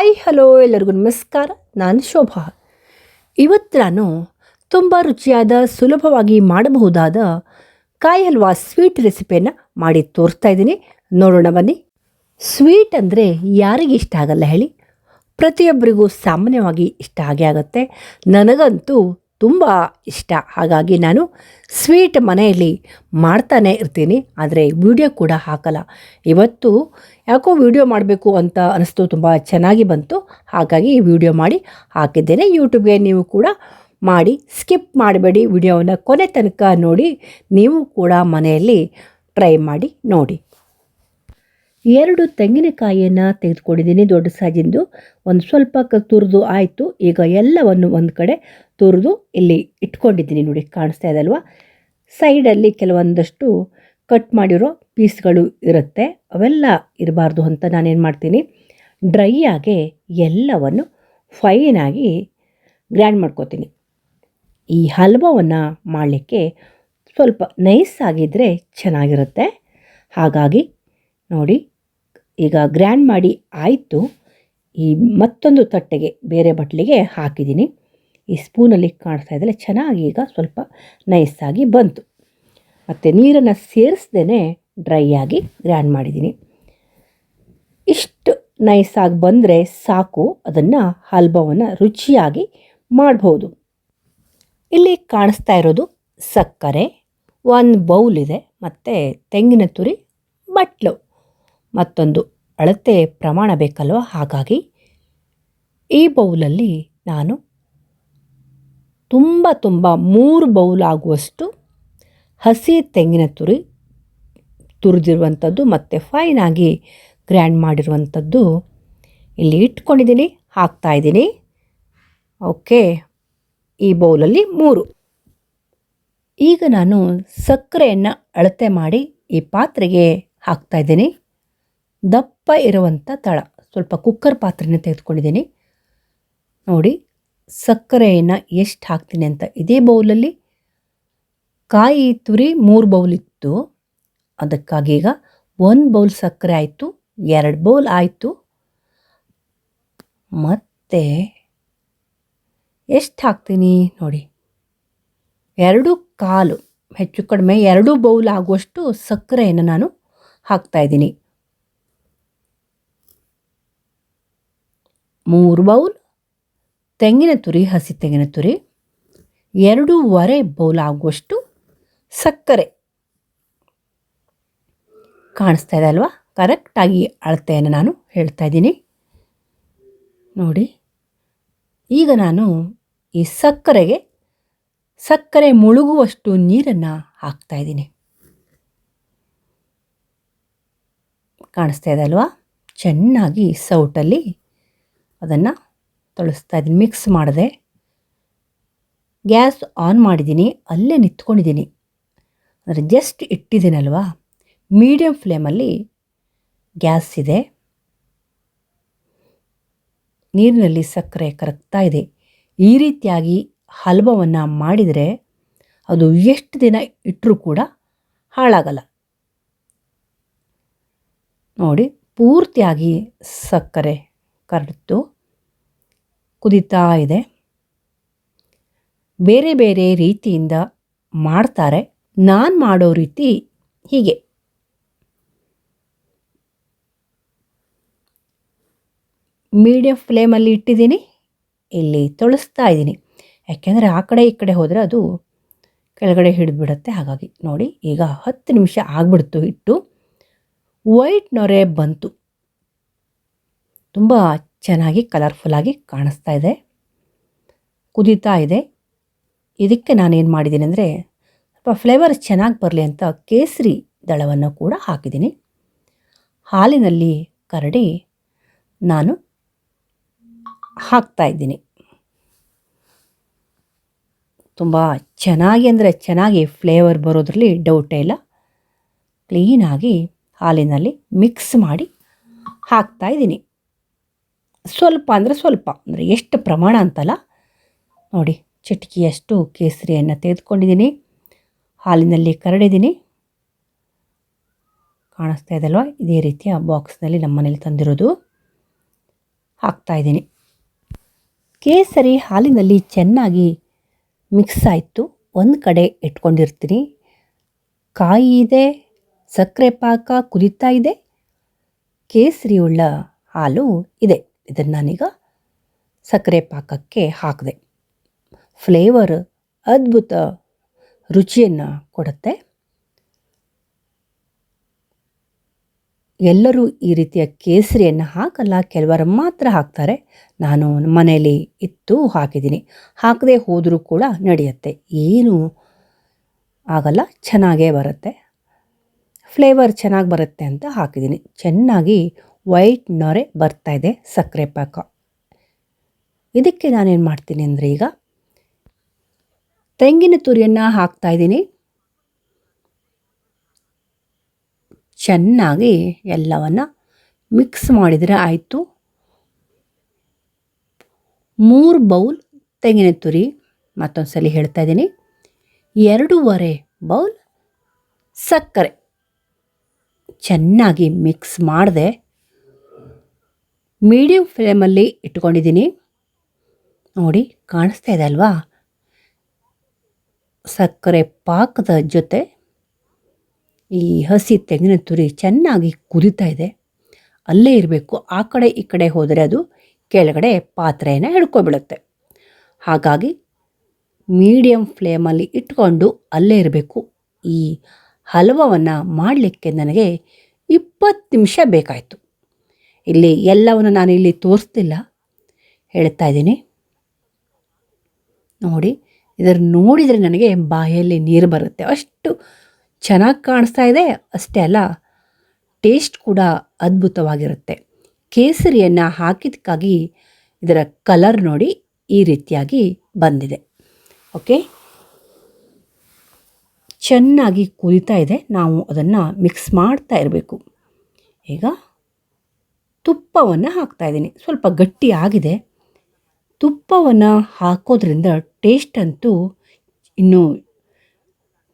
Hi hello ಎಲ್ಲರಿಗೂ ನಮಸ್ಕಾರ. ನಾನು ಶೋಭಾ. ಇವತ್ತು ನಾನು ತುಂಬ ರುಚಿಯಾದ ಸುಲಭವಾಗಿ ಮಾಡಬಹುದಾದ ಕಾಯಿ ಹಲ್ವಾ ಸ್ವೀಟ್ ರೆಸಿಪಿಯನ್ನು ಮಾಡಿ ತೋರಿಸ್ತಾ ಇದ್ದೀನಿ. ನೋಡೋಣ ಬನ್ನಿ. ಸ್ವೀಟ್ ಅಂದರೆ ಯಾರಿಗೆ ಇಷ್ಟ ಆಗಲ್ಲ ಹೇಳಿ? ಪ್ರತಿಯೊಬ್ಬರಿಗೂ ಸಾಮಾನ್ಯವಾಗಿ ಇಷ್ಟ ಆಗೇ ಆಗುತ್ತೆ. ನನಗಂತೂ ತುಂಬ ಇಷ್ಟ. ಹಾಗಾಗಿ ನಾನು ಸ್ವೀಟ್ ಮನೆಯಲ್ಲಿ ಮಾಡ್ತಾನೆ ಇರ್ತೀನಿ. ಆದರೆ ವಿಡಿಯೋ ಕೂಡ ಹಾಕಲ್ಲ. ಇವತ್ತು ಯಾಕೋ ವಿಡಿಯೋ ಮಾಡಬೇಕು ಅಂತ ಅನಿಸ್ತು, ತುಂಬ ಚೆನ್ನಾಗಿ ಬಂತು. ಹಾಗಾಗಿ ವಿಡಿಯೋ ಮಾಡಿ ಹಾಕಿದ್ದೇನೆ. ಯೂಟ್ಯೂಬ್ಗೆ ನೀವು ಕೂಡ ಮಾಡಿ ಸ್ಕಿಪ್ ಮಾಡಬೇಡಿ, ವಿಡಿಯೋವನ್ನು ಕೊನೆ ತನಕ ನೋಡಿ. ನೀವು ಕೂಡ ಮನೆಯಲ್ಲಿ ಟ್ರೈ ಮಾಡಿ ನೋಡಿ. 2 ತೆಂಗಿನಕಾಯಿಯನ್ನು ತೆಗೆದುಕೊಂಡಿದ್ದೀನಿ, ದೊಡ್ಡ ಸೈಜಿಂದು. ಒಂದು ಸ್ವಲ್ಪ ತುರಿದು ಆಯಿತು. ಈಗ ಎಲ್ಲವನ್ನು ಒಂದು ಕಡೆ ತುರಿದು ಇಲ್ಲಿ ಇಟ್ಕೊಂಡಿದ್ದೀನಿ. ನೋಡಿ, ಕಾಣಿಸ್ತಾ ಇದೆ ಅಲ್ವಾ? ಸೈಡಲ್ಲಿ ಕೆಲವೊಂದಷ್ಟು ಕಟ್ ಮಾಡಿರೋ ಪೀಸ್ಗಳು ಇರುತ್ತೆ. ಅವೆಲ್ಲ ಇರಬಾರ್ದು ಅಂತ ನಾನೇನು ಮಾಡ್ತೀನಿ, ಡ್ರೈ ಆಗಿ ಎಲ್ಲವನ್ನು ಫೈನಾಗಿ ಗ್ರ್ಯಾಂಡ್ ಮಾಡ್ಕೋತೀನಿ. ಈ ಹಲ್ವವನ್ನು ಮಾಡಲಿಕ್ಕೆ ಸ್ವಲ್ಪ ನೈಸ್ ಆಗಿದ್ದರೆ ಚೆನ್ನಾಗಿರುತ್ತೆ. ಹಾಗಾಗಿ ನೋಡಿ, ಈಗ ಗ್ರ್ಯಾಂಡ್ ಮಾಡಿ ಆಯಿತು. ಈ ಮತ್ತೊಂದು ತಟ್ಟೆಗೆ, ಬೇರೆ ಬಟ್ಲಿಗೆ ಹಾಕಿದ್ದೀನಿ. ಈ ಸ್ಪೂನಲ್ಲಿ ಕಾಣಿಸ್ತಾ ಇದ್ದರೆ ಚೆನ್ನಾಗಿ ಈಗ ಸ್ವಲ್ಪ ನೈಸಾಗಿ ಬಂತು. ಮತ್ತು ನೀರನ್ನು ಸೇರಿಸ್ದೇ ಡ್ರೈ ಆಗಿ ಗ್ರ್ಯಾಂಡ್ ಮಾಡಿದ್ದೀನಿ. ಇಷ್ಟು ನೈಸಾಗಿ ಬಂದರೆ ಸಾಕು, ಅದನ್ನು ಹಲ್ವವನ್ನು ರುಚಿಯಾಗಿ ಮಾಡ್ಬೋದು. ಇಲ್ಲಿ ಕಾಣಿಸ್ತಾ ಇರೋದು ಸಕ್ಕರೆ, 1 ಬೌಲ್ ಇದೆ, ಮತ್ತು ತೆಂಗಿನ ತುರಿ, ಬಟ್ಲು, ಮತ್ತೊಂದು ಅಳತೆ ಪ್ರಮಾಣ ಬೇಕಲ್ವ. ಹಾಗಾಗಿ ಈ ಬೌಲಲ್ಲಿ ನಾನು ತುಂಬ 3 ಬೌಲ್ ಆಗುವಷ್ಟು ಹಸಿ ತೆಂಗಿನ ತುರಿ ತುರಿದಿರುವಂಥದ್ದು ಮತ್ತು ಫೈನಾಗಿ ಗ್ರ್ಯಾಂಡ್ ಮಾಡಿರುವಂಥದ್ದು ಇಲ್ಲಿ ಇಟ್ಕೊಂಡಿದ್ದೀನಿ, ಹಾಕ್ತಾಯಿದ್ದೀನಿ. ಓಕೆ, ಈ ಬೌಲಲ್ಲಿ 3. ಈಗ ನಾನು ಸಕ್ಕರೆಯನ್ನು ಅಳತೆ ಮಾಡಿ ಈ ಪಾತ್ರೆಗೆ ಹಾಕ್ತಾಯಿದ್ದೀನಿ. ದಪ್ಪ ಇರುವಂಥ ತಳ, ಸ್ವಲ್ಪ ಕುಕ್ಕರ್ ಪಾತ್ರೆನ ತೆಗೆದುಕೊಂಡಿದ್ದೀನಿ. ನೋಡಿ, ಸಕ್ಕರೆಯನ್ನು ಎಷ್ಟು ಹಾಕ್ತೀನಿ ಅಂತ. ಇದೇ ಬೌಲಲ್ಲಿ ಕಾಯಿ ತುರಿ 3 ಬೌಲ್ ಇತ್ತು, ಅದಕ್ಕಾಗಿ ಈಗ 1 ಬೌಲ್ ಸಕ್ಕರೆ ಆಯಿತು, 2 ಬೌಲ್ ಆಯಿತು. ಮತ್ತು ಎಷ್ಟು ಹಾಕ್ತೀನಿ ನೋಡಿ, 2.25, ಹೆಚ್ಚು ಕಡಿಮೆ 2 ಬೌಲ್ ಆಗುವಷ್ಟು ಸಕ್ಕರೆಯನ್ನು ನಾನು ಹಾಕ್ತಾಯಿದ್ದೀನಿ. 3 ಬೌಲ್ ತೆಂಗಿನ ತುರಿ, ಹಸಿ ತೆಂಗಿನ ತುರಿ, 2.25 ಬೌಲ್ ಆಗುವಷ್ಟು ಸಕ್ಕರೆ. ಕಾಣಿಸ್ತಾ ಇದೆ ಅಲ್ವಾ? ಕರೆಕ್ಟಾಗಿ ಅಳತೆಯನ್ನು ನಾನು ಹೇಳ್ತಾ ಇದ್ದೀನಿ. ನೋಡಿ, ಈಗ ನಾನು ಈ ಸಕ್ಕರೆ ಮುಳುಗುವಷ್ಟು ನೀರನ್ನು ಹಾಕ್ತಾಯಿದ್ದೀನಿ. ಕಾಣಿಸ್ತಾ ಇದೆ ಅಲ್ವಾ? ಚೆನ್ನಾಗಿ ಸೌಟಲ್ಲಿ ಅದನ್ನು ತೊಳಸ್ತಾ ಇದ್ದೀನಿ. ಮಿಕ್ಸ್ ಮಾಡಿದೆ, ಗ್ಯಾಸ್ ಆನ್ ಮಾಡಿದ್ದೀನಿ, ಅಲ್ಲೇ ನಿಂತ್ಕೊಂಡಿದ್ದೀನಿ. ಅಂದರೆ ಜಸ್ಟ್ ಇಟ್ಟಿದ್ದೀನಲ್ವಾ, ಮೀಡಿಯಮ್ ಫ್ಲೇಮಲ್ಲಿ ಗ್ಯಾಸ್ ಇದೆ. ನೀರಿನಲ್ಲಿ ಸಕ್ಕರೆ ಕರಗ್ತಾ ಇದೆ. ಈ ರೀತಿಯಾಗಿ ಹಲ್ವವನ್ನು ಮಾಡಿದರೆ ಅದು ಎಷ್ಟು ದಿನ ಇಟ್ಟರೂ ಕೂಡ ಹಾಳಾಗಲ್ಲ. ನೋಡಿ, ಪೂರ್ತಿಯಾಗಿ ಸಕ್ಕರೆ ಕರಗಿತು, ಕುದೀತಾ ಇದೆ. ಬೇರೆ ಬೇರೆ ರೀತಿಯಿಂದ ಮಾಡ್ತಾರೆ. ನಾನು ಮಾಡೋ ರೀತಿ ಹೀಗೆ. ಮೀಡಿಯಮ್ ಫ್ಲೇಮಲ್ಲಿ ಇಟ್ಟಿದ್ದೀನಿ, ಇಲ್ಲಿ ತೊಳಸ್ತಾ ಇದ್ದೀನಿ. ಯಾಕೆಂದರೆ ಆ ಕಡೆ ಈ ಕಡೆ ಹೋದರೆ ಅದು ಕೆಳಗಡೆ ಹಿಡಿದ್ಬಿಡುತ್ತೆ. ಹಾಗಾಗಿ ನೋಡಿ, ಈಗ 10 ನಿಮಿಷ ಆಗಿಬಿಡ್ತು ಇಟ್ಟು. ವೈಟ್ ನೊರೆ ಬಂತು, ತುಂಬ ಚೆನ್ನಾಗಿ ಕಲರ್ಫುಲ್ಲಾಗಿ ಕಾಣಿಸ್ತಾ ಇದೆ, ಕುದೀತಾ ಇದೆ. ಇದಕ್ಕೆ ನಾನೇನು ಮಾಡಿದ್ದೀನಿ ಅಂದರೆ, ಸ್ವಲ್ಪ ಫ್ಲೇವರ್ ಚೆನ್ನಾಗಿ ಬರಲಿ ಅಂತ ಕೇಸರಿ ದಳವನ್ನು ಕೂಡ ಹಾಕಿದ್ದೀನಿ. ಹಾಲಿನಲ್ಲಿ ಕರಡಿ ನಾನು ಹಾಕ್ತಾಯಿದ್ದೀನಿ. ತುಂಬ ಚೆನ್ನಾಗಿ ಅಂದರೆ ಚೆನ್ನಾಗಿ ಫ್ಲೇವರ್ ಬರೋದ್ರಲ್ಲಿ ಡೌಟೇ ಇಲ್ಲ. ಕ್ಲೀನಾಗಿ ಹಾಲಿನಲ್ಲಿ ಮಿಕ್ಸ್ ಮಾಡಿ ಹಾಕ್ತಾಯಿದ್ದೀನಿ. ಸ್ವಲ್ಪ ಅಂದರೆ ಎಷ್ಟು ಪ್ರಮಾಣ ಅಂತಲ್ಲ ನೋಡಿ, ಚಿಟಿಕೆಯಷ್ಟು ಕೇಸರಿಯನ್ನು ತೆಗೆದುಕೊಂಡಿದ್ದೀನಿ, ಹಾಲಿನಲ್ಲಿ ಕರಡಿದ್ದೀನಿ. ಕಾಣಿಸ್ತಾ ಇದಲ್ವ? ಇದೇ ರೀತಿಯ ಬಾಕ್ಸ್ನಲ್ಲಿ ನಮ್ಮ ಮನೇಲಿ ತಂದಿರೋದು. ಹಾಕ್ತಾಯಿದ್ದೀನಿ. ಕೇಸರಿ ಹಾಲಿನಲ್ಲಿ ಚೆನ್ನಾಗಿ ಮಿಕ್ಸ್ ಆಯಿತು. ಒಂದು ಕಡೆ ಇಟ್ಕೊಂಡಿರ್ತೀನಿ. ಕಾಯಿ ಇದೆ, ಸಕ್ಕರೆ ಪಾಕ ಕುದೀತಾ ಇದೆ, ಕೇಸರಿ ಉಳ್ಳ ಹಾಲು ಇದೆ. ಇದನ್ನು ನಾನೀಗ ಸಕ್ಕರೆ ಪಾಕಕ್ಕೆ ಹಾಕಿದೆ. ಫ್ಲೇವರ್ ಅದ್ಭುತ ರುಚಿಯನ್ನು ಕೊಡುತ್ತೆ. ಎಲ್ಲರೂ ಈ ರೀತಿಯ ಕೇಸರಿಯನ್ನು ಹಾಕಲ್ಲ, ಕೆಲವರು ಮಾತ್ರ ಹಾಕ್ತಾರೆ. ನಾನು ಮನೆಯಲ್ಲಿ ಇತ್ತು ಹಾಕಿದ್ದೀನಿ. ಹಾಕದೆ ಹೋದರೂ ಕೂಡ ನಡೆಯುತ್ತೆ, ಏನೂ ಆಗಲ್ಲ, ಚೆನ್ನಾಗೇ ಬರುತ್ತೆ. ಫ್ಲೇವರ್ ಚೆನ್ನಾಗಿ ಬರುತ್ತೆ ಅಂತ ಹಾಕಿದ್ದೀನಿ. ಚೆನ್ನಾಗಿ ವೈಟ್ ನೊರೆ ಬರ್ತಾಯಿದೆ ಸಕ್ಕರೆ ಪಾಕ. ಇದಕ್ಕೆ ನಾನೇನು ಮಾಡ್ತೀನಿ ಅಂದರೆ ಈಗ ತೆಂಗಿನ ತುರಿಯನ್ನು ಹಾಕ್ತಾಯಿದ್ದೀನಿ. ಚೆನ್ನಾಗಿ ಎಲ್ಲವನ್ನು ಮಿಕ್ಸ್ ಮಾಡಿದರೆ ಆಯಿತು. 3 ಬೌಲ್ ತೆಂಗಿನ ತುರಿ, ಮತ್ತೊಂದು ಸಲ ಹೇಳ್ತಾ ಇದ್ದೀನಿ, 2.5 ಬೌಲ್ ಸಕ್ಕರೆ ಚೆನ್ನಾಗಿ ಮಿಕ್ಸ್ ಮಾಡಿದೆ. ಮೀಡಿಯಮ್ ಫ್ಲೇಮಲ್ಲಿ ಇಟ್ಕೊಂಡಿದ್ದೀನಿ. ನೋಡಿ, ಕಾಣಿಸ್ತಾ ಇದೆ ಅಲ್ವಾ? ಸಕ್ಕರೆ ಪಾಕದ ಜೊತೆ ಈ ಹಸಿ ತೆಂಗಿನ ತುರಿ ಚೆನ್ನಾಗಿ ಕುದೀತಾ ಇದೆ. ಅಲ್ಲೇ ಇರಬೇಕು, ಆ ಕಡೆ ಈ ಕಡೆ ಹೋದರೆ ಅದು ಕೆಳಗಡೆ ಪಾತ್ರೆಯನ್ನು ಹಿಡ್ಕೊಬಿಡುತ್ತೆ. ಹಾಗಾಗಿ ಮೀಡಿಯಮ್ ಫ್ಲೇಮಲ್ಲಿ ಇಟ್ಕೊಂಡು ಅಲ್ಲೇ ಇರಬೇಕು. ಈ ಹಲ್ವವನ್ನು ಮಾಡಲಿಕ್ಕೆ ನನಗೆ 20 ನಿಮಿಷ ಬೇಕಾಯಿತು. ಇಲ್ಲಿ ಎಲ್ಲವನ್ನು ನಾನು ಇಲ್ಲಿ ತೋರಿಸ್ತಿಲ್ಲ, ಹೇಳ್ತಾ ಇದ್ದೀನಿ. ನೋಡಿ, ಇದನ್ನು ನೋಡಿದರೆ ನನಗೆ ಬಾಯಲ್ಲಿ ನೀರು ಬರುತ್ತೆ, ಅಷ್ಟು ಚೆನ್ನಾಗಿ ಕಾಣಿಸ್ತಾ ಇದೆ. ಅಷ್ಟೇ ಅಲ್ಲ, ಟೇಸ್ಟ್ ಕೂಡ ಅದ್ಭುತವಾಗಿರುತ್ತೆ. ಕೇಸರಿಯನ್ನು ಹಾಕಿದ್ದಕ್ಕಾಗಿ ಇದರ ಕಲರ್ ನೋಡಿ ಈ ರೀತಿಯಾಗಿ ಬಂದಿದೆ. ಓಕೆ, ಚೆನ್ನಾಗಿ ಕುದೀತಾ ಇದೆ. ನಾವು ಅದನ್ನು ಮಿಕ್ಸ್ ಮಾಡ್ತಾ ಇರಬೇಕು. ಈಗ ತುಪ್ಪವನ್ನು ಹಾಕ್ತಾಯಿದ್ದೀನಿ. ಸ್ವಲ್ಪ ಗಟ್ಟಿ ಆಗಿದೆ. ತುಪ್ಪವನ್ನು ಹಾಕೋದ್ರಿಂದ ಟೇಸ್ಟ್ ಅಂತೂ ಇನ್ನೂ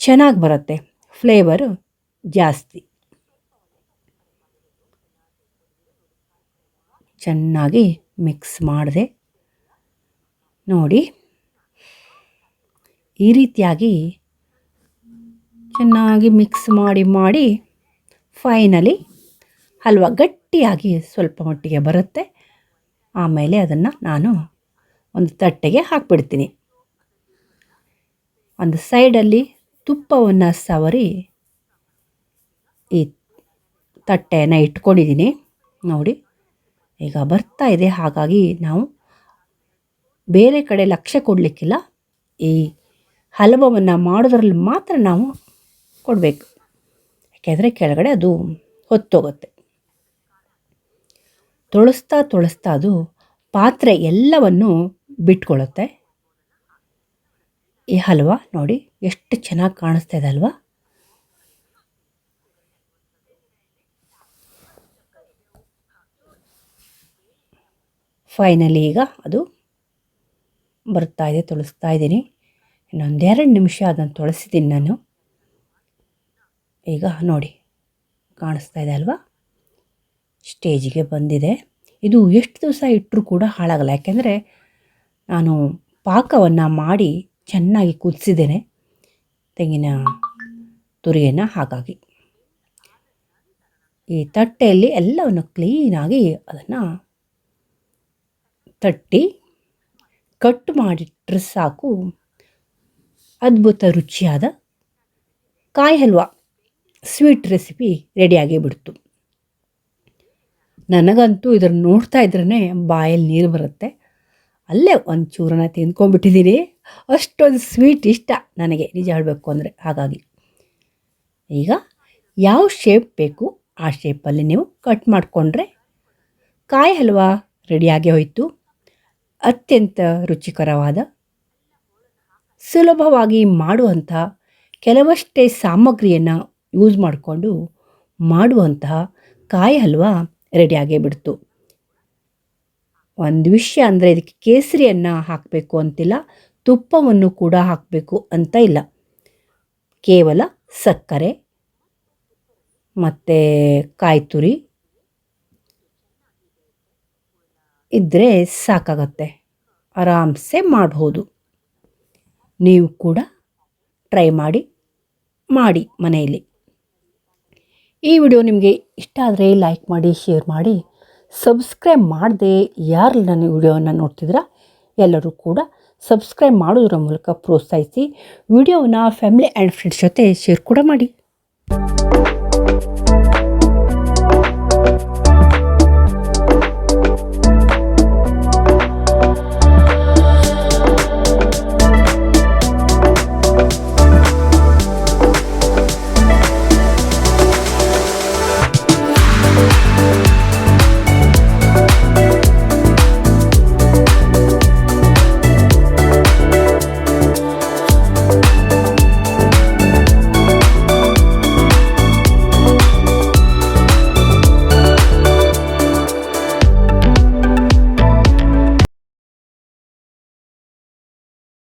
ಚೆನ್ನಾಗಿ ಬರುತ್ತೆ, ಫ್ಲೇವರು ಜಾಸ್ತಿ. ಚೆನ್ನಾಗಿ ಮಿಕ್ಸ್ ಮಾಡಿದೆ. ನೋಡಿ, ಈ ರೀತಿಯಾಗಿ ಚೆನ್ನಾಗಿ ಮಿಕ್ಸ್ ಮಾಡಿ ಫೈನಲಿ ಹಲ್ವ ಗಟ್ಟಿಯಾಗಿ ಸ್ವಲ್ಪ ಮಟ್ಟಿಗೆ ಬರುತ್ತೆ. ಆಮೇಲೆ ಅದನ್ನು ನಾನು ಒಂದು ತಟ್ಟೆಗೆ ಹಾಕಿಬಿಡ್ತೀನಿ. ಒಂದು ಸೈಡಲ್ಲಿ ತುಪ್ಪವನ್ನು ಸವರಿ ಈ ತಟ್ಟೆಯನ್ನು ಇಟ್ಕೊಂಡಿದ್ದೀನಿ. ನೋಡಿ, ಈಗ ಬರ್ತಾ ಇದೆ. ಹಾಗಾಗಿ ನಾವು ಬೇರೆ ಕಡೆ ಲಕ್ಷ್ಯ ಕೊಡಲಿಕ್ಕಿಲ್ಲ. ಈ ಹಲ್ವವನ್ನು ಮಾಡೋದ್ರಲ್ಲಿ ಮಾತ್ರ ನಾವು ಕೊಡಬೇಕು, ಯಾಕೆಂದರೆ ಕೆಳಗಡೆ ಅದು ಹೊತ್ತೋಗುತ್ತೆ. ತೊಳಸ್ತಾ ಅದು ಪಾತ್ರೆ ಎಲ್ಲವನ್ನು ಬಿಟ್ಕೊಳ್ಳುತ್ತೆ. ಈ ಹಲ್ವ ನೋಡಿ ಎಷ್ಟು ಚೆನ್ನಾಗಿ ಕಾಣಿಸ್ತಾ ಇದೆ ಅಲ್ವಾ? ಫೈನಲಿ ಈಗ ಅದು ಬರ್ತಾ ಇದೆ. ತೊಳಸ್ತಾ ಇದ್ದೀನಿ. ಇನ್ನೊಂದು 2 ನಿಮಿಷ ಅದನ್ನು ತೊಳಸಿದ್ದೀನಿ ನಾನು. ಈಗ ನೋಡಿ, ಕಾಣಿಸ್ತಾ ಇದೆ ಅಲ್ವಾ? ಸ್ಟೇಜಿಗೆ ಬಂದಿದೆ. ಇದು ಎಷ್ಟು ದಿವಸ ಇಟ್ಟರೂ ಕೂಡ ಹಾಳಾಗಲ್ಲ, ಯಾಕೆಂದರೆ ನಾನು ಪಾಕವನ್ನು ಮಾಡಿ ಚೆನ್ನಾಗಿ ಕುದಿಸಿದ್ದೇನೆ ತೆಂಗಿನ ತುರಿಯನ್ನು. ಹಾಗಾಗಿ ಈ ತಟ್ಟೆಯಲ್ಲಿ ಎಲ್ಲವನ್ನು ಕ್ಲೀನಾಗಿ ಅದನ್ನು ತಟ್ಟಿ ಕಟ್ ಮಾಡಿಟ್ರೆ ಸಾಕು. ಅದ್ಭುತ ರುಚಿಯಾದ ಕಾಯಿ ಹಲ್ವ ಸ್ವೀಟ್ ರೆಸಿಪಿ ರೆಡಿಯಾಗಿ ಬಿಡ್ತು. ನನಗಂತೂ ಇದನ್ನು ನೋಡ್ತಾ ಇದ್ರೇ ಬಾಯಲ್ಲಿ ನೀರು ಬರುತ್ತೆ. ಅಲ್ಲೇ ಒಂದು ಚೂರನ್ನ ತಿಂದ್ಕೊಂಡ್ಬಿಟ್ಟಿದ್ದೀನಿ. ಅಷ್ಟೊಂದು ಸ್ವೀಟ್ ಇಷ್ಟ ನನಗೆ, ನಿಜ ಹೇಳಬೇಕು ಅಂದರೆ. ಹಾಗಾಗಿ ಈಗ ಯಾವ ಶೇಪ್ ಬೇಕು ಆ ಶೇಪಲ್ಲಿ ನೀವು ಕಟ್ ಮಾಡಿಕೊಂಡ್ರೆ ಕಾಯಿ ಹಲ್ವ ರೆಡಿಯಾಗಿ ಹೋಯಿತು. ಅತ್ಯಂತ ರುಚಿಕರವಾದ, ಸುಲಭವಾಗಿ ಮಾಡುವಂತಹ, ಕೆಲವಷ್ಟೇ ಸಾಮಗ್ರಿಯನ್ನು ಯೂಸ್ ಮಾಡಿಕೊಂಡು ಮಾಡುವಂತಹ ಕಾಯಿ ಹಲ್ವ ರೆಡಿಯಾಗೇ ಬಿಡ್ತು. ಒಂದು ವಿಷಯ ಅಂದರೆ ಇದಕ್ಕೆ ಕೇಸರಿಯನ್ನು ಹಾಕಬೇಕು ಅಂತಿಲ್ಲ, ತುಪ್ಪವನ್ನು ಕೂಡ ಹಾಕಬೇಕು ಅಂತ ಇಲ್ಲ. ಕೇವಲ ಸಕ್ಕರೆ ಮತ್ತು ಕಾಯಿ ತುರಿ, ಇದ್ದರೆ ಸಾಕಾಗತ್ತೆ, ಆರಾಮ್ಸೆ ಮಾಡಬಹುದು. ನೀವು ಕೂಡ ಟ್ರೈ ಮಾಡಿ ಮನೆಯಲ್ಲಿ. ಈ ವಿಡಿಯೋ ನಿಮಗೆ ಇಷ್ಟ ಆದರೆ ಲೈಕ್ ಮಾಡಿ, ಶೇರ್ ಮಾಡಿ. ಸಬ್ಸ್ಕ್ರೈಬ್ ಮಾಡದೆ ಯಾರು ನನ್ನ ವಿಡಿಯೋವನ್ನು ನೋಡ್ತಿದ್ದೀರಾ ಎಲ್ಲರೂ ಕೂಡ ಸಬ್ಸ್ಕ್ರೈಬ್ ಮಾಡೋದ್ರ ಮೂಲಕ ಪ್ರೋತ್ಸಾಹಿಸಿ. ವಿಡಿಯೋನ ಫ್ಯಾಮಿಲಿ ಆ್ಯಂಡ್ ಫ್ರೆಂಡ್ಸ್ ಜೊತೆ ಶೇರ್ ಕೂಡ ಮಾಡಿ.